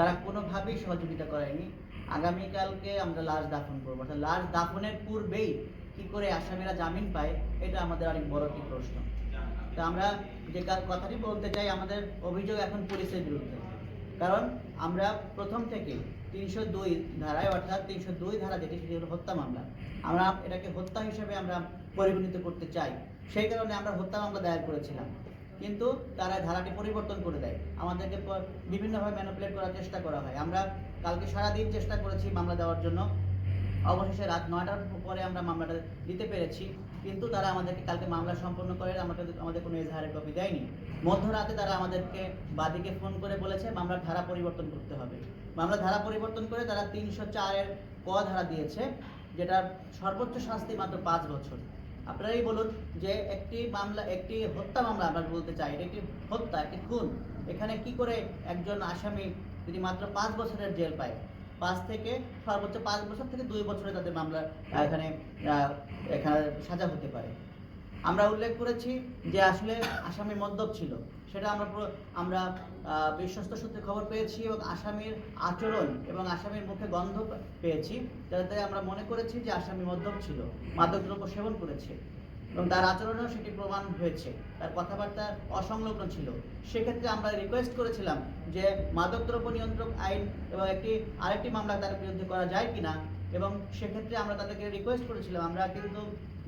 তারা কোনোভাবেই সহযোগিতা করেনি। আগামীকালকে আমরা লাশ দাফন করবো, অর্থাৎ লাশ দাফনের পূর্বেই কি করে আসামিরা জামিন পায়, এটা আমাদের অনেক বড় একটি প্রশ্ন। তো আমরা যে কথাটি বলতে চাই, আমাদের অভিযোগ এখন পুলিশের বিরুদ্ধে। কারণ আমরা প্রথম থেকে 302 ধারায়, অর্থাৎ 302 ধারা যেটি, সেটি হলো হত্যা মামলা, আমরা এটাকে হত্যা হিসেবে আমরা পরিগণিত করতে চাই। সেই কারণে আমরা হত্যা মামলা দায়ের করেছিলাম, কিন্তু তারা ধারাটি পরিবর্তন করে দেয়, আমাদেরকে বিভিন্নভাবে ম্যানিপুলেট করার চেষ্টা করা হয়। আমরা কালকে সারাদিন চেষ্টা করেছি মামলা দেওয়ার জন্য, অবশেষে রাত 9টার পরে আমরা মামলাটা দিতে পেরেছি, কিন্তু তারা আমাদেরকে কালকে মামলা সম্পন্ন করে আমাদের কোনো এজাহারের কপি দেয়নি। মধ্যরাতে তারা আমাদেরকে বাদীকে ফোন করে বলেছে মামলার ধারা পরিবর্তন করতে হবে। মামলার ধারা পরিবর্তন করে তারা 304-এর ক ধারা দিয়েছে, যেটার সর্বোচ্চ শাস্তি মাত্র 5 বছর। আপনারাই বলুন যে একটি মামলা, একটি হত্যা মামলা আমরা বলতে চাই, এটা একটি হত্যা, একটি খুন, এখানে কি করে একজন আসামি যদি মাত্র 5 বছরের জেল পায়, 5 থেকে সর্বোচ্চ 5 বছর থেকে 2 বছরে তাদের মামলা এখানে সাজা হতে পারে। আমরা উল্লেখ করেছি যে আসলে আসামি মদ্যপ ছিল, সেটা আমরা বিশ্বস্ত সূত্রে খবর পেয়েছি, এবং আসামির আচরণ এবং আসামির মুখে গন্ধ পেয়েছি, যাতে আমরা মনে করেছি যে আসামি মদ্যপ ছিল, মাদকদ্রব্য সেবন করেছে, এবং তার আচরণেও সেটি প্রমাণ হয়েছে, তার কথাবার্তা অসংলগ্ন ছিল। সেক্ষেত্রে আমরা রিকোয়েস্ট করেছিলাম যে মাদকদ্রব্য নিয়ন্ত্রক আইন এবং আরেকটি মামলা তার বিরুদ্ধে করা যায় কিনা, এবং সেক্ষেত্রে আমরা তাদেরকে রিকোয়েস্ট করেছিলাম, আমরা কিন্তু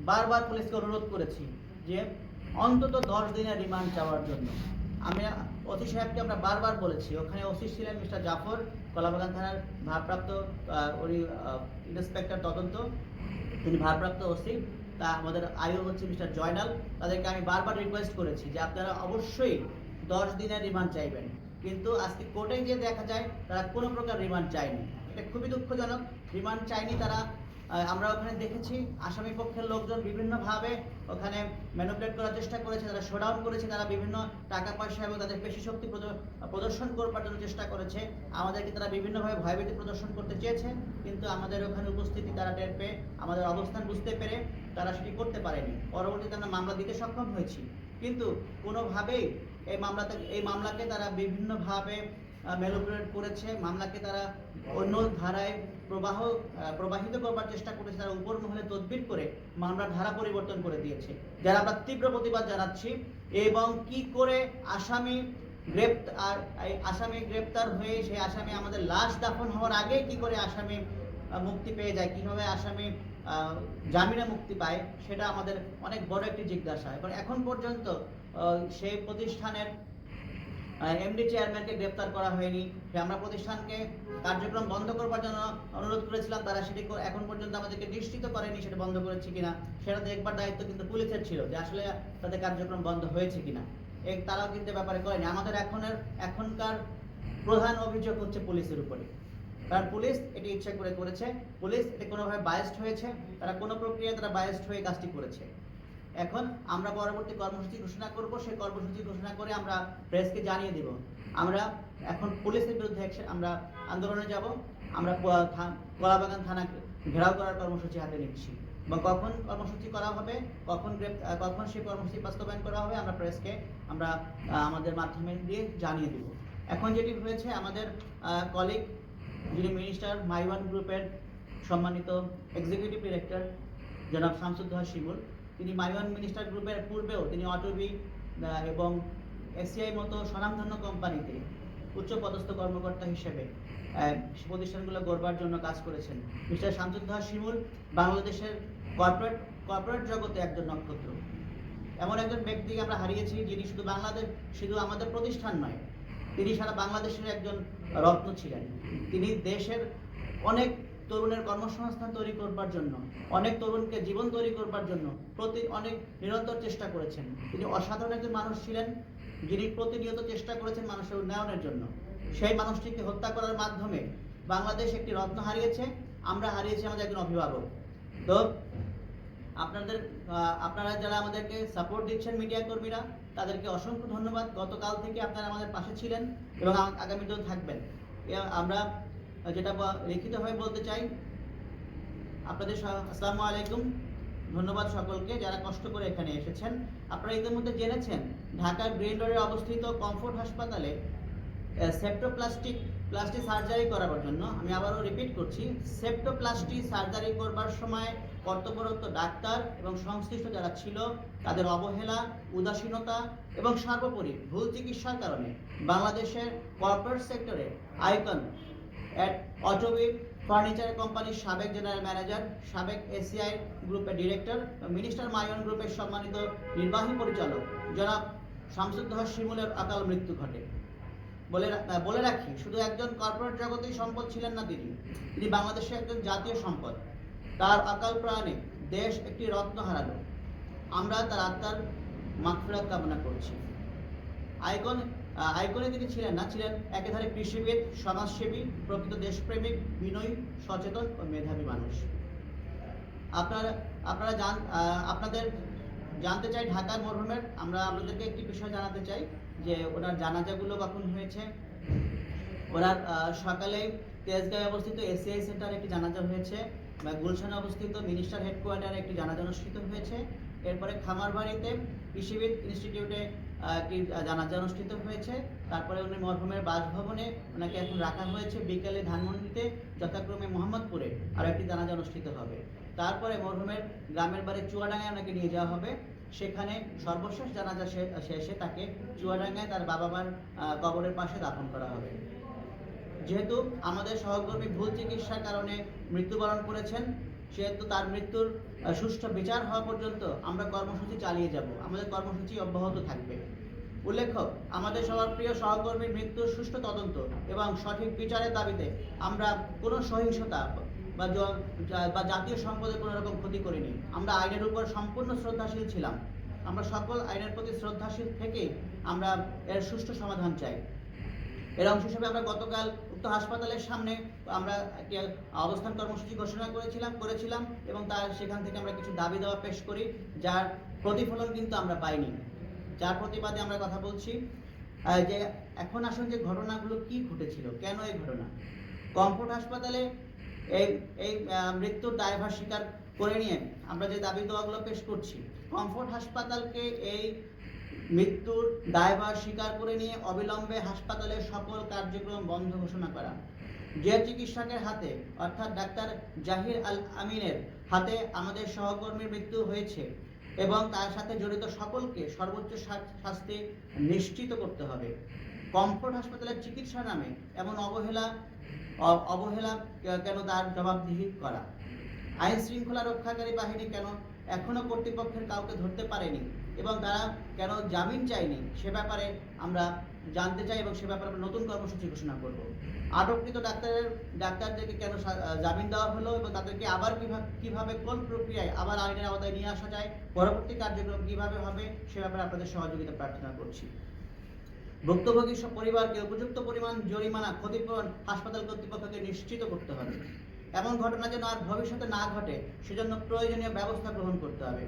বারবার পুলিশকে অনুরোধ করেছি যে অন্তত 10 দিনের রিমান্ড চাওয়ার জন্য। আমি ওসি সাহেবকে আমরা বারবার বলেছি, ওখানে ওসি ছিলেন মিস্টার জাফর, কলাবাগান থানার ভারপ্রাপ্ত ইন্সপেক্টর তদন্ত, তিনি ভারপ্রাপ্ত ওসি, তা আমাদের আয়ু হচ্ছে মিস্টার জয়নাল। তাদেরকে আমি বারবার রিকোয়েস্ট করেছি যে আপনারা অবশ্যই 10 দিনের রিমান্ড চাইবেন, কিন্তু আজকে কোর্টে গিয়ে দেখা যায় তারা কোনো প্রকার রিমান্ড চায়নি। এটা খুবই দুঃখজনক, রিমান্ড চায়নি তারা। আমরা ওখানে দেখেছি আসামি পক্ষের লোকজন বিভিন্নভাবে ওখানে ম্যানিপুলেট করার চেষ্টা করেছে, তারা শোডাউন করেছে, তারা বিভিন্ন টাকা পয়সা এবং তাদের পেশি শক্তি প্রদর্শন করবার জন্য চেষ্টা করেছে। আমাদেরকে তারা বিভিন্নভাবে ভয়ভীতি প্রদর্শন করতে চেয়েছে, কিন্তু আমাদের ওখানে উপস্থিতি তারা টের পেয়ে, আমাদের অবস্থান বুঝতে পেরে তারা সেটি করতে পারেনি। পরবর্তীতে আমরা মামলা দিতে সক্ষম হয়েছি, কিন্তু কোনোভাবেই এই মামলাকে তারা বিভিন্নভাবে ম্যানিপুলেট করেছে, মামলাকে তারা অন্য ধারায় প্রবাহিত করবার চেষ্টা করেছে, তারা উপর মহলে তদবির করে মামলার ধারা পরিবর্তন করে দিয়েছে, যারা আমরা তীব্র প্রতিবাদ জানাচ্ছি। এবং কি করে আসামি গ্রেপ্তার হয়ে সেই আসামি আমাদের লাশ দাফন হওয়ার আগে কি করে আসামি মুক্তি পেয়ে যায়, কিভাবে আসামি জামিনে মুক্তি পায়, সেটা আমাদের অনেক বড় একটি জিজ্ঞাসা। এবং এখন পর্যন্ত সেই প্রতিষ্ঠানের এমডি চেয়ারম্যানকে গ্রেপ্তার করা হয়নি। আমরা প্রতিষ্ঠানকে কার্যক্রম বন্ধ করবার জন্য অনুরোধ করেছিলাম, তারা সেটি এখন পর্যন্ত আমাদেরকে নিশ্চিত করেনি সেটা বন্ধ করেছে কিনা, সেটা দেখবার দায়িত্ব কিন্তু পুলিশের ছিল, যে আসলে তাদের কার্যক্রম বন্ধ হয়েছে কিনা, তারাও কিন্তু ব্যাপারে করেনি। আমাদের এখনকার প্রধান অভিযোগ হচ্ছে পুলিশের উপরে, কারণ পুলিশ এটি ইচ্ছা করে করেছে, পুলিশ এটি কোনোভাবে বায়াসড হয়েছে, তারা কোনো প্রক্রিয়ায় তারা বায়াসড হয়ে কাজটি করেছে। এখন আমরা পরবর্তী কর্মসূচি ঘোষণা করব, সেই কর্মসূচি ঘোষণা করে আমরা প্রেসকে জানিয়ে দেব। আমরা এখন পুলিশের বিরুদ্ধে আমরা আন্দোলনে যাব, আমরা কলাবাগান থানা ঘেরাও করার কর্মসূচি হাতে নিচ্ছি, এবং কখন কর্মসূচি করা হবে, কখন সেই কর্মসূচি বাস্তবায়ন করা হবে, আমরা প্রেসকে আমাদের মাধ্যমে দিয়ে জানিয়ে দেব। এখন যেটি হয়েছে, আমাদের কলিগ যিনি মিনিস্টার মাইওয়ান গ্রুপের সম্মানিত এক্সিকিউটিভ ডিরেক্টর জনাব শামসুদ্দোহা শিমুল, তিনি মাইওয়ান মিনিস্টার গ্রুপের পূর্বেও তিনি অটোবি এবং এসিআই মতো স্বনামধন্য কোম্পানিতে উচ্চপদস্থ কর্মকর্তা হিসেবে প্রতিষ্ঠানগুলো গড়বার জন্য কাজ করেছেন। মিস্টার শামসুদ্দোহা শিমুল বাংলাদেশের কর্পোরেট জগতে একজন নক্ষত্র, এমন একজন ব্যক্তিকে আমরা হারিয়েছি, যিনি শুধু আমাদের প্রতিষ্ঠান নয়, তিনি সারা বাংলাদেশের একজন রত্ন ছিলেন। তিনি দেশের অনেক তরুণের কর্মসংস্থান তৈরি করবার জন্য, অনেক তরুণকে জীবন তৈরি করবার জন্য অনেক নিরন্তর চেষ্টা করেছেন। তিনি অসাধারণ একজন মানুষ ছিলেন, যিনি প্রতিনিয়ত চেষ্টা করেছেন মানুষের উন্নয়নের জন্য। সেই মানুষটিকে হত্যা করার মাধ্যমে বাংলাদেশ একটি রত্ন হারিয়েছে, আমরা হারিয়েছি আমাদের একজন অভিভাবক। তো আপনারা যারা আমাদেরকে সাপোর্ট দিচ্ছেন, মিডিয়া কর্মীরা, তাদেরকে অসংখ্য ধন্যবাদ। গতকাল থেকে আপনারা আমাদের পাশে ছিলেন এবং আগামীতেও থাকবেন। আমরা যেটা লিখিতভাবে বলতে চাই, আপনাদের আসসালামু আলাইকুম, ধন্যবাদ সকলকে যারা কষ্ট করে এখানে এসেছেন। আপনারা ইতিমধ্যে জেনেছেন ঢাকার গ্রিন রোডে অবস্থিত কমফোর্ট হাসপাতালে প্লাস্টিক সার্জারি করার জন্য, আমি আবারও রিপিট করছি, সেপ্টোপ্লাস্টি সার্জারি করবার সময় কর্তব্যরত ডাক্তার এবং সংশ্লিষ্ট যারা ছিল তাদের অবহেলা, উদাসীনতা এবং সর্বোপরি ভুল চিকিৎসার কারণে বাংলাদেশের কর্পোরেট সেক্টরে আইকন অটোবিপ ফার্নিচার কোম্পানির সাবেক জেনারেল ম্যানেজার, সাবেক এসিআই গ্রুপের ডিরেক্টর, মিনিস্টার মাইন গ্রুপের সম্মানিত নির্বাহী পরিচালক জনাব শামসুদ্দোহা শিমুলের অকাল মৃত্যু ঘটে। বলে রাখি, শুধু একজন কর্পোরেট জগতেই সম্পদ ছিলেন না, তিনি বাংলাদেশের একজন জাতীয় সম্পদ। তার অকাল প্রয়াণে দেশ একটি রত্ন হারালো। আমরা তার আত্মার মাগফিরাত কামনা করছি। আইকনে তিনি ছিলেন একেধারে কৃষিবিদ, সমাজসেবী, প্রকৃত দেশপ্রেমিক, বিনয়ী, সচেতন ও মেধাবী মানুষ। আপনাদের জানতে চাই ঢাকার মরহুমের, আমরা আপনাদেরকে একটি বিষয় জানাতে চাই যে ওনার জানাজাগুলো কখন হয়েছে। ওনার সকালে তেজগাঁয়ে অবস্থিত এসিআই সেন্টারে একটি জানাজা হয়েছে, গুলশানে অবস্থিত মিনিস্টার হেডকোয়ার্টারে একটি জানাজা অনুষ্ঠিত হয়েছে। এরপরে খামারবাড়িতে কৃষিবিদ ইনস্টিটিউটে একটি জানাজা অনুষ্ঠিত হয়েছে। তারপরে উনি মরহুমের বাসভবনে ওনাকে এখন রাখা হয়েছে। বিকেলে ধানমন্ডিতে, যথাক্রমে মোহাম্মদপুরে আর একটি জানাজা অনুষ্ঠিত হবে। তারপরে মরহুমের গ্রামের বাড়ি চুয়াডাঙ্গায় ওনাকে নিয়ে যাওয়া হবে। সেখানে সর্বশেষ জানাজা শেষে তাকে চুয়াডাঙ্গায় তার বাবা মার কবরের পাশে দাফন করা হবে। যেহেতু আমাদের সহকর্মী ভুল চিকিৎসার কারণে মৃত্যুবরণ করেছেন, সেহেতু তার মৃত্যুর সুষ্ঠু বিচার হওয়া পর্যন্ত আমরা কর্মসূচি চালিয়ে যাব। আমাদের কর্মসূচি অব্যাহত থাকবে। উল্লেখ্য, আমাদের সবার প্রিয় সহকর্মীর মৃত্যুর সুষ্ঠু তদন্ত এবং সঠিক বিচারের দাবিতে আমরা কোনো সহিংসতা বা জাতীয় সম্পদের কোনো রকম ক্ষতি করিনি। আমরা আইনের উপর সম্পূর্ণ শ্রদ্ধাশীল ছিলাম। আমরা সকল আইনের প্রতি শ্রদ্ধাশীল থেকে আমরা এর সুষ্ঠু সমাধান চাই। এর অংশ হিসেবে আমরা গতকাল উক্ত হাসপাতালের সামনে আমরা একটি অবস্থান কর্মসূচি ঘোষণা করেছিলাম এবং সেখান থেকে আমরা কিছু দাবি দাওয়া পেশ করি, যার প্রতিফলন কিন্তু আমরা পাইনি। যার প্রতিবাদে আমরা কথা বলছি যে এখন আসুন যে ঘটনাগুলো কি ঘটেছিল, কেন এই ঘটনা। কমফোর্ট হাসপাতালে এই মৃত্যুর দায়ভার স্বীকার করে নিয়ে আমরা যে দাবি দাওয়াগুলো পেশ করছি, কমফোর্ট হাসপাতালকে এই মৃত্যুর দায়ভার স্বীকার করে নিয়ে অবিলম্বে হাসপাতালের সকল কার্যক্রম বন্ধ ঘোষণা করা, যে চিকিৎসকের হাতে অর্থাৎ ডাক্তার জাহির আল আমিনের হাতে আমাদের সহকর্মীর মৃত্যু হয়েছে এবং তার সাথে জড়িত সকলকে সর্বোচ্চ শাস্তি নিশ্চিত করতে হবে। কমফোর্ট হাসপাতালের চিকিৎসার নামে এমন অবহেলা কেন, তার জবাবদিহি করা। আইন শৃঙ্খলা রক্ষাকারী বাহিনী কেন এখনো কর্তৃপক্ষের কাউকে ধরতে পারেনি এবং তারা কেন জামিন চায়নি, সে ব্যাপারে আমরা জানতে চাই এবং সে ব্যাপারে আমরা নতুন কর্মসূচি ঘোষণা করব। আটককৃত ডাক্তারদেরকে কেন জামিন দেওয়া হলো এবং তাদেরকে আবার কিভাবে কোন প্রক্রিয়ায় আবার আইনের আওতায় নিয়ে আসা যায়, পরবর্তী কার্যক্রম কিভাবে হবে, সে ব্যাপারে আপনাদের সহযোগিতা প্রার্থনা করছি। ভুক্তভোগী সব পরিবারকে উপযুক্ত পরিমাণ জরিমানা, ক্ষতিপূরণ হাসপাতাল কর্তৃপক্ষকে নিশ্চিত করতে হবে। এমন ঘটনা যেন আর ভবিষ্যতে না ঘটে, সেজন্য প্রয়োজনীয় ব্যবস্থা গ্রহণ করতে হবে।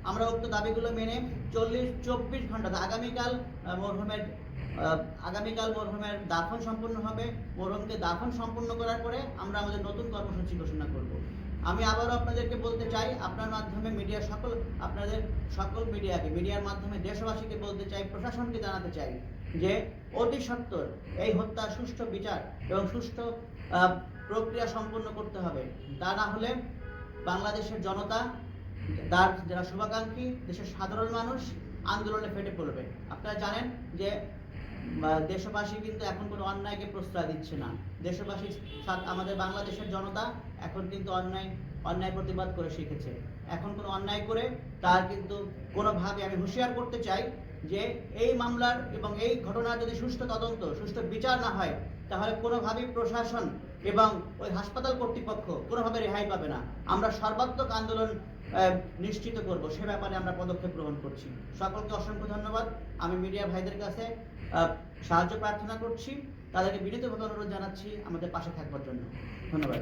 আমরা উক্ত দাবিগুলো মেনে 24 ঘন্টা আগামীকাল মরহুমের দাফন সম্পূর্ণ হবে। মরহুমকে দাফন সম্পূর্ণ করার পরে আমরা আমাদের নতুন কর্মসূচি ঘোষণা করব। আমি আবারও আপনাদেরকে বলতে চাই, আপনার মাধ্যমে মিডিয়ার মাধ্যমে দেশবাসীকে বলতে চাই, প্রশাসনকে জানাতে চাই যে অতি সত্বর এই হত্যার সুষ্ঠু বিচার এবং সুষ্ঠু প্রক্রিয়া সম্পন্ন করতে হবে। তা না হলে বাংলাদেশের জনতা, যারা শুভাকাঙ্ক্ষী, দেশের সাধারণ মানুষ আন্দোলনে ফেটে পড়বে। আপনারা জানেন যে দেশবাসী কিন্তু এখন কোনো অন্যায়কে প্রশ্রয় দিচ্ছে না। দেশবাসী, আমাদের বাংলাদেশের জনতা এখন কিন্তু অন্যায় প্রতিবাদ করে শিখেছে। এখন কোনো অন্যায় করে তার কিন্তু কোনোভাবে, আমি হুঁশিয়ার করতে চাই যে এই মামলার এবং এই ঘটনার যদি সুষ্ঠু তদন্ত, সুষ্ঠু বিচার না হয়, তাহলে কোনোভাবেই প্রশাসন এবং ওই হাসপাতাল কর্তৃপক্ষ কোনোভাবে রেহাই পাবে না। আমরা সর্বাত্মক আন্দোলন নিশ্চিত করব, সে ব্যাপারে আমরা পদক্ষেপ গ্রহণ করছি। সকলকে অসংখ্য ধন্যবাদ। আমি মিডিয়া ভাইদের কাছে সাহায্য প্রার্থনা করছি, তাদেরকে বিনীতভাবে অনুরোধ জানাচ্ছি আমাদের পাশে থাকবার জন্য। ধন্যবাদ।